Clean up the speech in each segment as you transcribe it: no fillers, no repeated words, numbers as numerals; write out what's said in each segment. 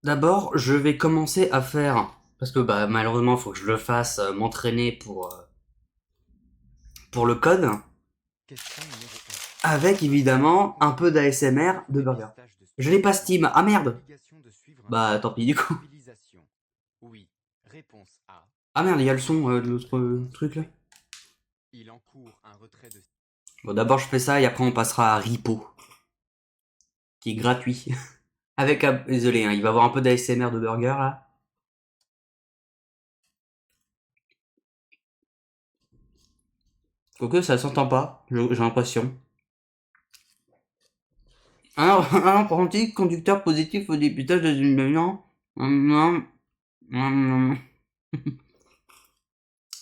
D'abord, je vais commencer à faire, parce que bah malheureusement, il faut que je le fasse, m'entraîner pour le code, Question numéro 1. avec Quel est le évidemment un peu procédé d'ASMR pour de burger. dépistage de Je l'ai pas stupéfiants Steam. Ah et merde. obligation de suivre un Bah stage tant de pis du coup. sensibilisation? Oui. Réponse A. Ah merde, il y a le son de Conduite. l'autre Réponse truc là. B. Il encourt un retrait de... Bon, d'abord je fais ça et après on passera à Ripo, qui est gratuit. Avec désolé, hein, il va y avoir un peu d'ASMR de burger là. Quoique ça s'entend pas, j'ai l'impression. Un apprenti conducteur positif au dépistage de une non. Un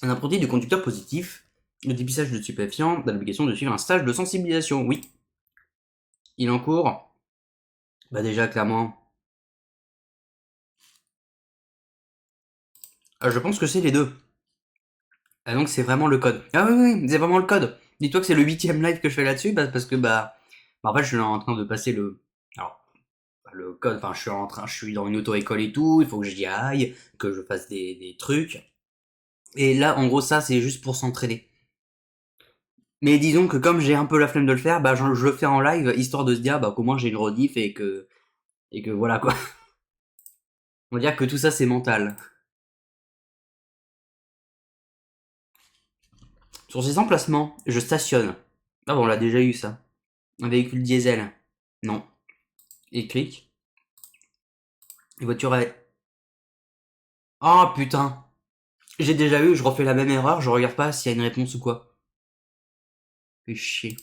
apprenti de conducteur positif, le dépistage de stupéfiants, dans l'obligation de suivre un stage de sensibilisation. Oui, il en cours. Bah déjà, clairement. Je pense que c'est les deux. Ah donc c'est vraiment le code. Ah oui, oui, c'est vraiment le code. Dis-toi que c'est le huitième live que je fais là-dessus, parce que bah, en fait je suis en train de passer alors, le code, enfin je suis dans une auto-école et tout, il faut que j'y aille, que je fasse des trucs. Et là, en gros, ça c'est juste pour s'entraîner. Mais disons que comme j'ai un peu la flemme de le faire, bah je le fais en live, histoire de se dire bah qu'au moins j'ai une rediff et que voilà quoi. On va dire que tout ça c'est mental. Sur ces emplacements, je stationne. Ah bon, on l'a déjà eu ça. Un véhicule diesel. Non. Et clic. Les voitures avec... Oh putain. J'ai déjà eu, je refais la même erreur, je regarde pas s'il y a une réponse ou quoi. Fais chier.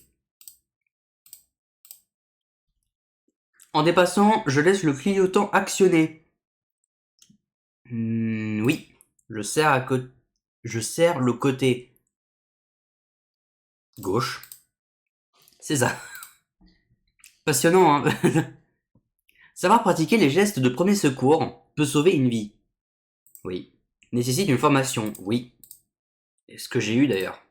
En dépassant, je laisse le clignotant actionné. Oui. Je serre à côté... Je serre le côté gauche. C'est ça. Passionnant, hein. Savoir pratiquer les gestes de premier secours peut sauver une vie. Oui. Nécessite une formation. Oui. Et ce que j'ai eu d'ailleurs.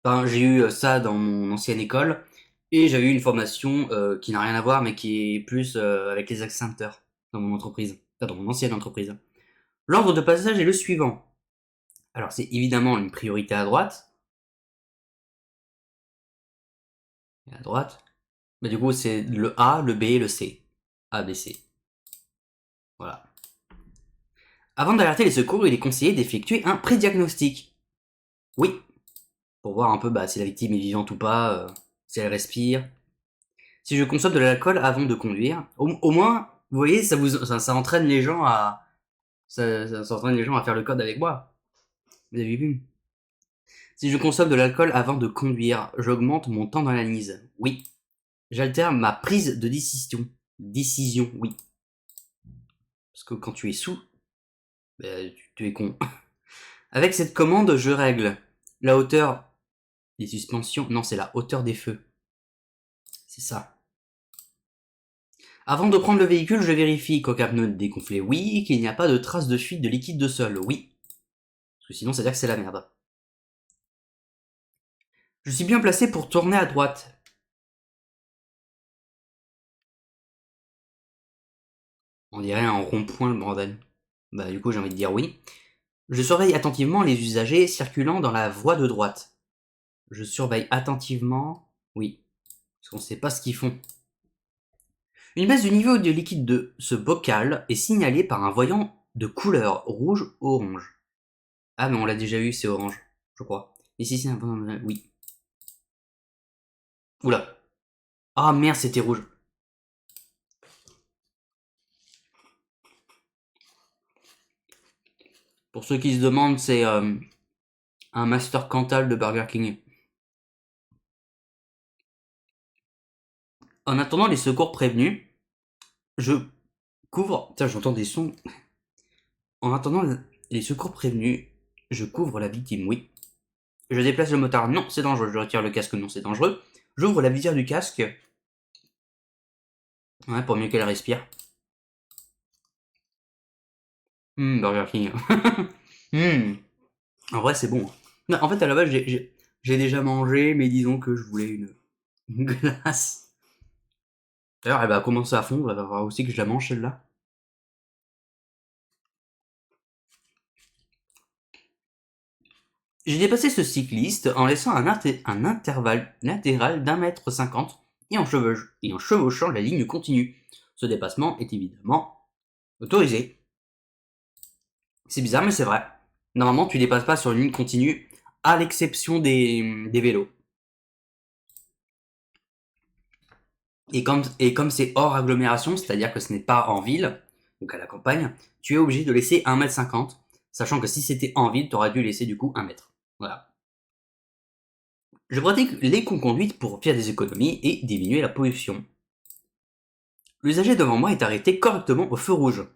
Enfin, j'ai eu ça dans mon ancienne école et j'avais eu une formation qui n'a rien à voir mais qui est plus avec les extincteurs dans mon entreprise, enfin, dans mon ancienne entreprise. L'ordre de passage est le suivant. Alors c'est évidemment une priorité à droite. Et à droite. Mais du coup c'est le A, le B et le C. A, B, C. Voilà. Avant d'alerter les secours, il est conseillé d'effectuer un prédiagnostic. Oui. Pour voir un peu bah, si la victime est vivante ou pas, si elle respire. Si je consomme de l'alcool avant de conduire, au moins, vous voyez, ça entraîne les gens à, ça entraîne les gens à faire le code avec moi. Vous avez vu? Si je consomme de l'alcool avant de conduire, j'augmente mon temps d'analyse. Oui. J'altère ma prise de décision. Décision, oui. Parce que quand tu es sous, bah, tu es con. Avec cette commande, je règle la hauteur des suspensions. Non, c'est la hauteur des feux. C'est ça. Avant de prendre le véhicule, je vérifie qu'aucun pneu n'est dégonflé, oui, qu'il n'y a pas de traces de fuite de liquide de sol, oui. Parce que sinon, ça veut dire que c'est la merde. Je suis bien placé pour tourner à droite. On dirait un rond-point, le bordel. Bah, du coup, j'ai envie de dire oui. Je surveille attentivement les usagers circulant dans la voie de droite. Je surveille attentivement, oui, parce qu'on sait pas ce qu'ils font. Une baisse du niveau de liquide de ce bocal est signalée par un voyant de couleur rouge-orange. Ah, mais on l'a déjà eu, c'est orange, je crois. Et si c'est un bon... Oui. Oula. Ah merde, c'était rouge. Pour ceux qui se demandent, c'est un Master Cantal de Burger King. En attendant les secours prévenus, je couvre... Tiens, j'entends des sons. En attendant les secours prévenus, je couvre la victime, oui. Je déplace le motard, non, c'est dangereux. Je retire le casque, non, c'est dangereux. J'ouvre la visière du casque, ouais, pour mieux qu'elle respire. Burger King. En vrai, c'est bon. Non, en fait, à la base, j'ai déjà mangé, mais disons que je voulais une glace. D'ailleurs, elle va commencer à fondre, il va falloir aussi que je la mange celle-là. J'ai dépassé ce cycliste en laissant un intervalle latéral d'1,50 m et en chevauchant la ligne continue. Ce dépassement est évidemment autorisé. C'est bizarre, mais c'est vrai. Normalement, tu dépasses pas sur une ligne continue, à l'exception des vélos. Et comme c'est hors agglomération, c'est-à-dire que ce n'est pas en ville, donc à la campagne, tu es obligé de laisser 1,50 m, sachant que si c'était en ville, tu aurais dû laisser du coup 1 mètre. Voilà. Je pratique l'éco-conduite pour faire des économies et diminuer la pollution. L'usager devant moi est arrêté correctement au feu rouge.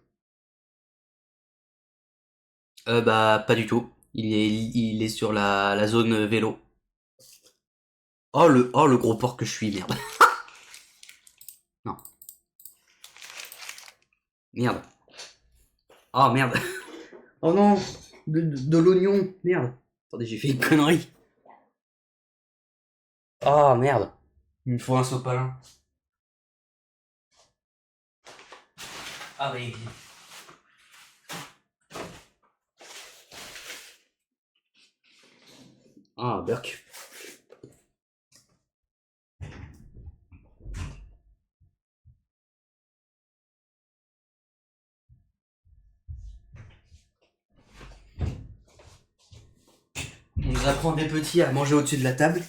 Bah, pas du tout. Il est sur la zone vélo. Oh, le gros porc que je suis, merde. Non. Merde. Oh, merde. Oh non. De l'oignon. Merde. Attendez, j'ai fait une connerie. Oh, merde. Il me faut un sopalin. Ah, oui. Ah, Burk. On nous apprend des petits à manger au-dessus de la table.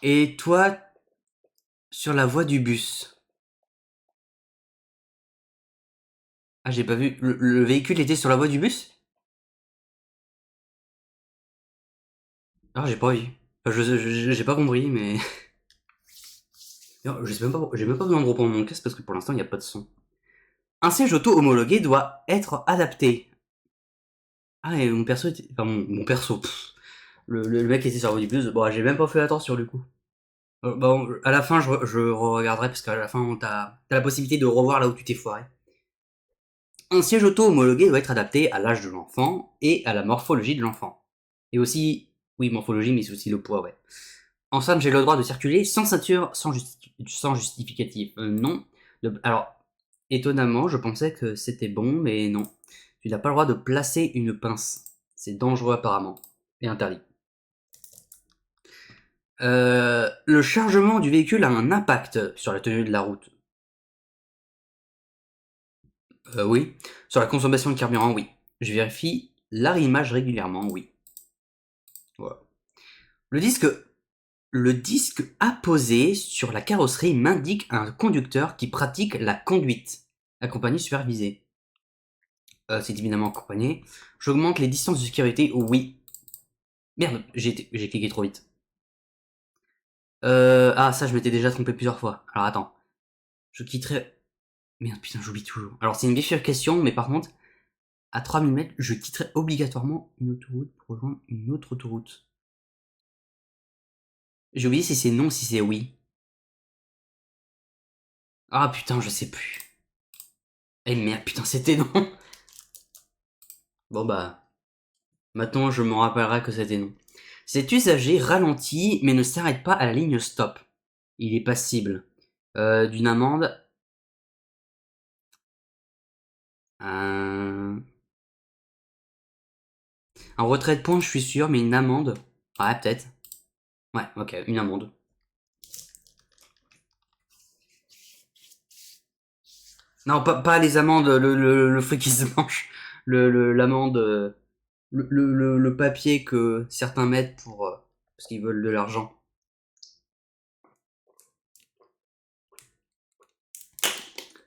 Et toi, sur la voie du bus. Ah, j'ai pas vu. Le véhicule était sur la voie du bus? Ah, j'ai pas vu. Enfin, j'ai pas compris, mais. Non, j'ai même pas besoin de reprendre mon casque parce que pour l'instant, il n'y a pas de son. Un siège auto-homologué doit être adapté. Ah, et mon perso était. Enfin, mon perso. Le mec était sur la voie du bus. Bon, j'ai même pas fait attention du coup. Bon, à la fin, je regarderai parce qu'à la fin, t'as la possibilité de revoir là où tu t'es foiré. Un siège auto-homologué doit être adapté à l'âge de l'enfant et à la morphologie de l'enfant. Et aussi, oui, morphologie, mais c'est aussi le poids, ouais. En somme, j'ai le droit de circuler sans ceinture, sans justificatif. Non. Alors, étonnamment, je pensais que c'était bon, mais non. Tu n'as pas le droit de placer une pince. C'est dangereux apparemment. Et interdit. Le chargement du véhicule a un impact sur la tenue de la route. Oui. Sur la consommation de carburant, oui. Je vérifie l'arrimage régulièrement, oui. Voilà. Le disque, le disque apposé sur la carrosserie m'indique un conducteur qui pratique la conduite, accompagné supervisé. C'est évidemment accompagné. J'augmente les distances de sécurité, oui. Merde, j'ai cliqué trop vite. Ah, ça, je m'étais déjà trompé plusieurs fois. Alors attends. Je quitterai. Merde, putain, j'oublie toujours. Alors, c'est une bifurcation, mais par contre, à 3000 mètres, je quitterai obligatoirement une autoroute pour rejoindre une autre autoroute. J'ai oublié si c'est non, si c'est oui. Ah putain, je sais plus. Eh merde, putain, c'était non. Bon bah, maintenant je me rappellerai que c'était non. Cet usager ralentit mais ne s'arrête pas à la ligne stop. Il est passible d'une amende. Un retrait de points, je suis sûr, mais une amende. Ouais, peut-être. Ouais, ok, une amende. Non, pas les amendes, le fruit qui se mange. L'amende, le papier que certains mettent pour parce qu'ils veulent de l'argent.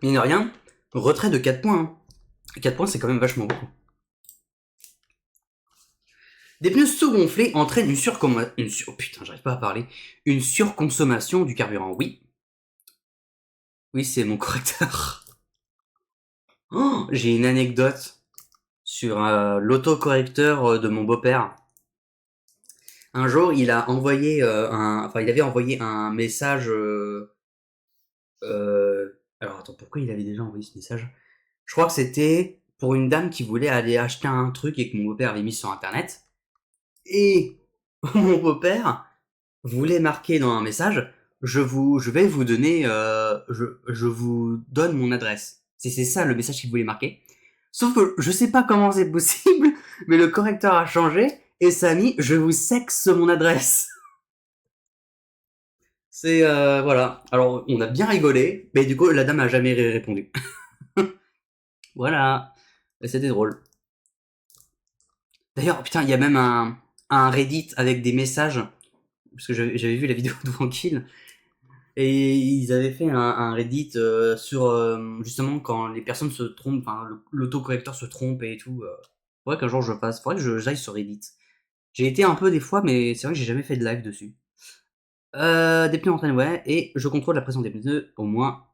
Mine de rien, retrait de 4 points. Hein. 4 points, c'est quand même vachement beaucoup. Des pneus sous-gonflés entraînent putain, j'arrive pas à parler. Une surconsommation du carburant, oui. Oui, c'est mon correcteur. Oh, j'ai une anecdote sur l'autocorrecteur de mon beau-père. Un jour, il avait envoyé un message. Alors attends, pourquoi il avait déjà envoyé ce message? Je crois que c'était pour une dame qui voulait aller acheter un truc et que mon beau-père avait mis sur internet. Et mon beau-père voulait marquer dans un message, je vais vous donner, je vous donne mon adresse. C'est ça le message qu'il voulait marquer. Sauf que je sais pas comment c'est possible, mais le correcteur a changé et ça a mis je vous sexe mon adresse. C'est voilà. Alors on a bien rigolé, mais du coup la dame a jamais répondu. Voilà. Et c'était drôle. D'ailleurs, putain, il y a même un Reddit avec des messages, parce que j'avais vu la vidéo de Tranquille, et ils avaient fait un Reddit sur justement quand les personnes se trompent, enfin l'autocorrecteur se trompe et tout. Faudrait qu'un jour je fasse, faudrait que j'aille sur Reddit. J'ai été un peu des fois, mais c'est vrai que j'ai jamais fait de live dessus. Des pneus en train, ouais, et je contrôle la pression des pneus au moins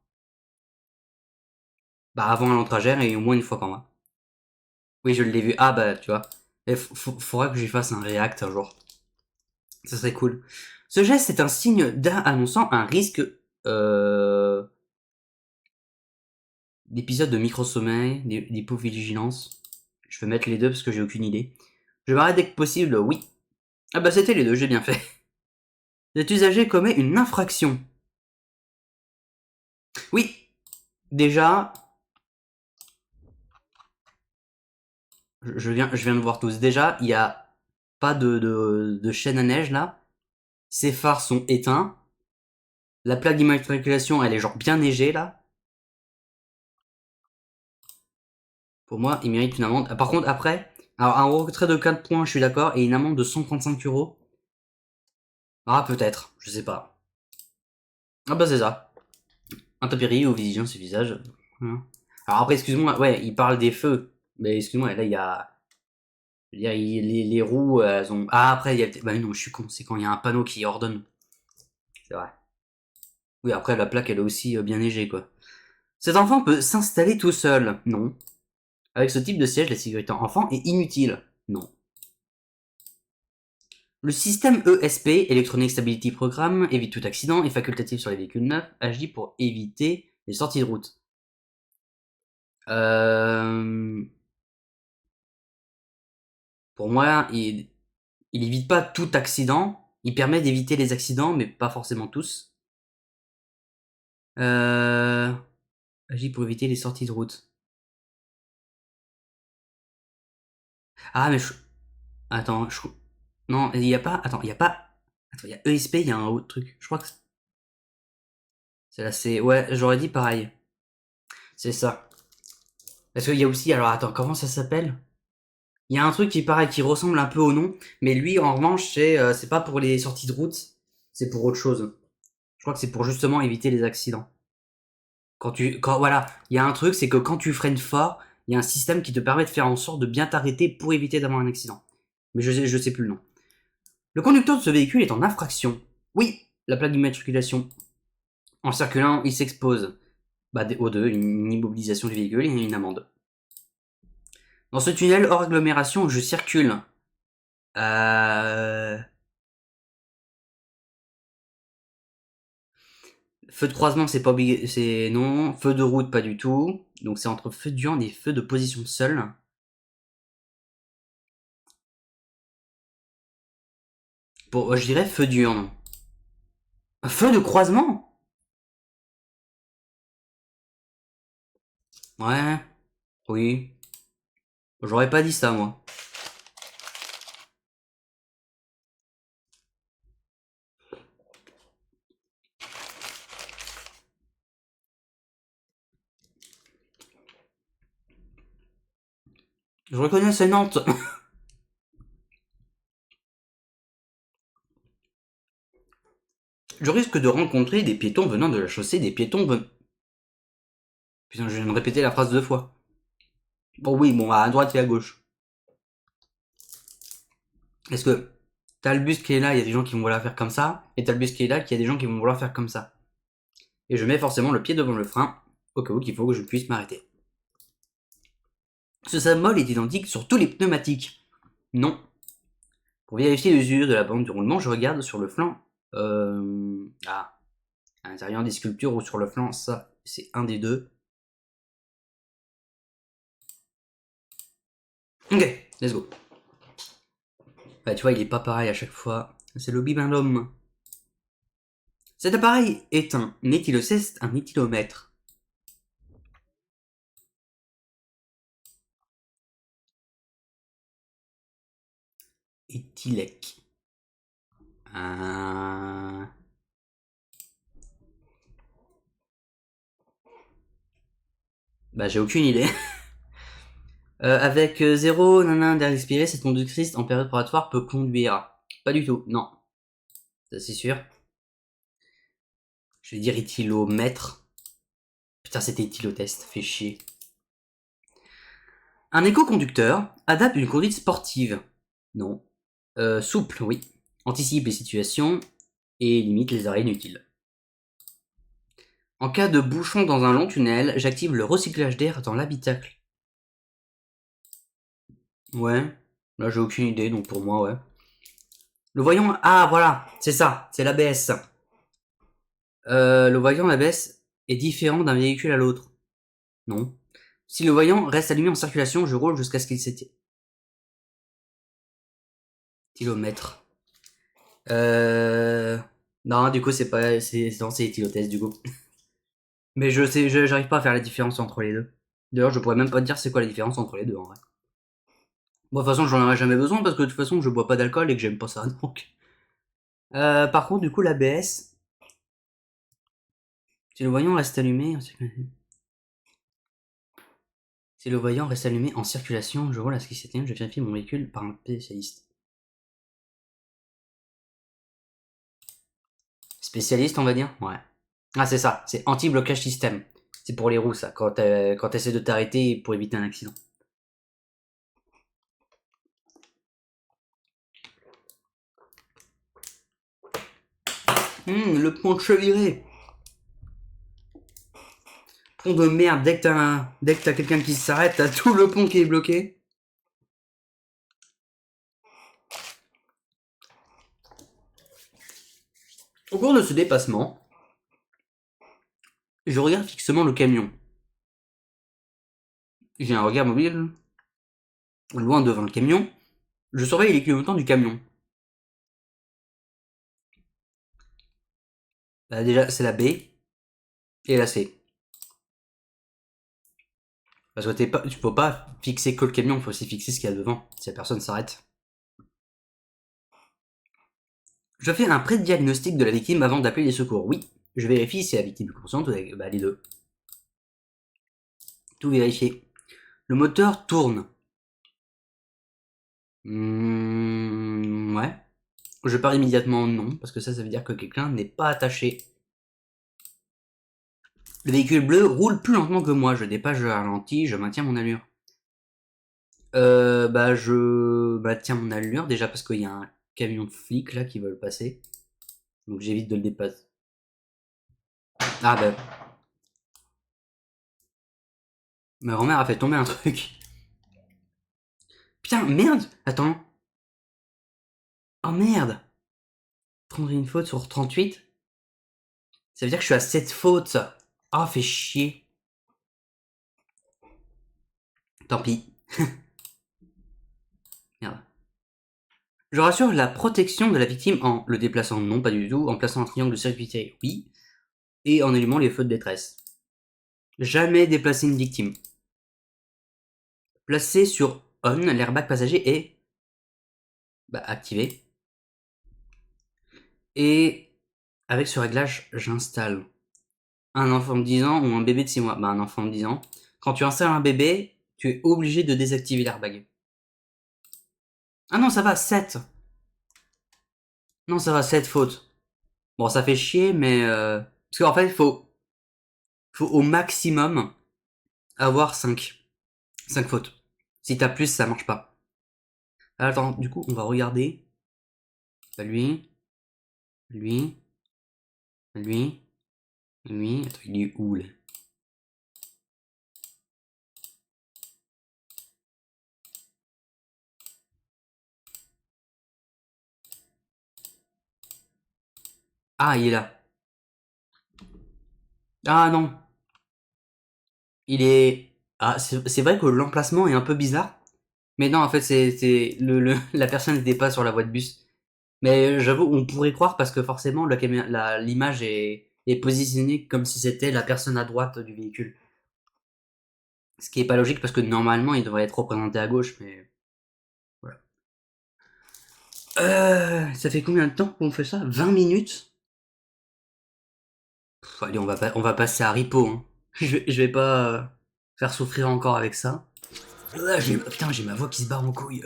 bah, avant un long trajet et au moins une fois par mois. Oui, je l'ai vu. Ah bah, tu vois. Et faudra que j'y fasse un react un jour. Ça serait cool. Ce geste est un signe annonçant un risque euh, d'épisode de micro-sommeil, d'hypovigilance. Je vais mettre les deux parce que j'ai aucune idée. Je m'arrête dès que possible, oui. Ah bah c'était les deux, j'ai bien fait. Cet usager commet une infraction. Oui, déjà, je viens de voir tous. Déjà, il n'y a pas de chaîne à neige là. Ces phares sont éteints. La plaque d'immatriculation, elle est genre bien neigée là. Pour moi, il mérite une amende. Par contre, après, alors un retrait de 4 points, je suis d'accord, et une amende de 135 €. Ah, peut-être, je sais pas. Ah bah c'est ça. Intempérie ou vision ce visage. Voilà. Alors après, excuse-moi, ouais, il parle des feux. Mais excuse-moi, là, il y a... les roues, elles ont... Ah, après, il y a... Bah non, je suis con, c'est quand il y a un panneau qui ordonne. C'est vrai. Oui, après, la plaque, elle est aussi bien neigée, quoi. Cet enfant peut s'installer tout seul. Non. Avec ce type de siège, la sécurité enfant est inutile. Non. Le système ESP, Electronic Stability Program, évite tout accident, est facultatif sur les véhicules neufs, agit pour éviter les sorties de route. Euh... Pour moi, il évite pas tout accident, il permet d'éviter les accidents, mais pas forcément tous. Euh... Agit pour éviter les sorties de route. Ah, mais je... Attends, je... Non, il y a pas... Attends, il y a pas... Attends, il y a ESP, il y a un autre truc. Je crois que c'est là, c'est... Ouais, j'aurais dit pareil. C'est ça. Parce qu'il y a aussi... Alors, attends, comment ça s'appelle? Il y a un truc qui paraît qui ressemble un peu au nom, mais lui en revanche c'est pas pour les sorties de route, c'est pour autre chose. Je crois que c'est pour justement éviter les accidents. Quand voilà, il y a un truc, c'est que quand tu freines fort, il y a un système qui te permet de faire en sorte de bien t'arrêter pour éviter d'avoir un accident. Mais je sais plus le nom. Le conducteur de ce véhicule est en infraction. Oui, la plaque d'immatriculation. En circulant, il s'expose bah, aux deux, une immobilisation du véhicule et une amende. Dans ce tunnel hors agglomération, je circule. Euh... Feu de croisement, c'est pas obligé, c'est non. Feu de route, pas du tout. Donc c'est entre feu de viande et feu de position seule. Bon, je dirais feu diurne. Feu de croisement? Ouais, oui. J'aurais pas dit ça, moi. Je reconnais, c'est Nantes. Je risque de rencontrer des piétons venant de la chaussée, des piétons venant... Putain, je viens de répéter la phrase deux fois. Bon, oui, bon, à droite et à gauche. Est-ce que t'as le bus qui est là, il y a des gens qui vont vouloir faire comme ça, et t'as le bus qui est là, qu'il y a des gens qui vont vouloir faire comme ça. Et je mets forcément le pied devant le frein, au cas où qu'il faut que je puisse m'arrêter. Ce symbole est identique sur tous les pneumatiques. Non. Pour vérifier l'usure de la bande de roulement, je regarde sur le flanc. À l'intérieur des sculptures ou sur le flanc, ça, c'est un des deux. Ok, let's go. Bah, tu vois, il est pas pareil à chaque fois. C'est le bibendum. Cet appareil est un éthyloceste, un éthylomètre. Tilek. Bah j'ai aucune idée. Avec 0 nanan d'air expiré, cette conductrice en période probatoire peut conduire. Pas du tout, non. Ça c'est sûr. Je vais dire éthylomètre. Putain, c'était éthylotest, fait chier. Un éco-conducteur adapte une conduite sportive. Non. Souple, oui. Anticipe les situations et limite les arrêts inutiles. En cas de bouchon dans un long tunnel, j'active le recyclage d'air dans l'habitacle. Ouais. Là, j'ai aucune idée, donc pour moi, ouais. Le voyant... Ah, voilà, c'est ça, c'est l'ABS. Le voyant ABS est différent d'un véhicule à l'autre. Non. Si le voyant reste allumé en circulation, je roule jusqu'à ce qu'il s'éteigne. Kilomètre. Non, du coup, c'est pas... C'est éthylotest, du coup. Mais je sais, j'arrive pas à faire la différence entre les deux. D'ailleurs, je pourrais même pas te dire c'est quoi la différence entre les deux, en vrai. Bon, de toute façon, j'en aurais jamais besoin, parce que de toute façon, je bois pas d'alcool et que j'aime pas ça, donc... par contre, du coup, l'ABS... Si le voyant reste allumé... Si le voyant reste allumé en circulation, je roule à ce qu'il s'éteigne, je vérifie mon véhicule par un spécialiste. Spécialiste, on va dire? Ouais. Ah, c'est ça, c'est anti-blocage système. C'est pour les roues, ça, quand t'essaies de t'arrêter pour éviter un accident. Le pont de Cheviré. Pont de merde, dès que t'as quelqu'un qui s'arrête, t'as tout le pont qui est bloqué. Au cours de ce dépassement, je regarde fixement le camion. J'ai un regard mobile, loin devant le camion. Je surveille les clignotants du camion. Bah, déjà, c'est la B et la C. Parce que tu peux pas fixer que le camion, il faut aussi fixer ce qu'il y a devant, si la personne s'arrête. Je fais un pré-diagnostic de la victime avant d'appeler les secours. Oui, je vérifie si la victime est consciente ou les deux. Tout vérifier. Le moteur tourne. Ouais. Je pars immédiatement non, parce que ça veut dire que quelqu'un n'est pas attaché. Le véhicule bleu roule plus lentement que moi. Je dépasse, je ralentis, je maintiens mon allure. Je maintiens mon allure déjà parce qu'il y a un camion de flics là qui veulent passer. Donc j'évite de le dépasser. Ah bah. Ma grand-mère a fait tomber un truc. Putain, merde. Attends. Oh merde. Prendre une faute sur 38. Ça veut dire que je suis à 7 fautes. Ah, fait chier. Tant pis. Merde. Je rassure la protection de la victime en le déplaçant, non pas du tout, en plaçant un triangle de sécurité, oui, et en allumant les feux de détresse. Jamais déplacer une victime. Placer sur on, l'airbag passager est activé. Et avec ce réglage, j'installe un enfant de 10 ans ou un bébé de 6 mois. Bah un enfant de 10 ans. Quand tu installes un bébé, tu es obligé de désactiver l'airbag. Ah non, ça va, 7. Non, ça va, 7 fautes. Bon, ça fait chier, mais... Parce qu'en fait, faut au maximum avoir 5. 5 fautes. Si t'as plus, ça marche pas. Attends, du coup, on va regarder. Lui, lui, lui, lui. Attends, il est où, là? Ah, il est là. Ah non. Il est... Ah, c'est vrai que l'emplacement est un peu bizarre. Mais non, en fait, la personne n'était pas sur la voie de bus. Mais j'avoue, on pourrait croire parce que forcément, l'image est positionnée comme si c'était la personne à droite du véhicule. Ce qui est pas logique parce que normalement, il devrait être représenté à gauche, mais voilà. Ça fait combien de temps qu'on fait ça? 20 minutes? Allez, on va passer à Ripo, hein. Je vais pas faire souffrir encore avec ça. Putain, j'ai ma voix qui se barre en couille.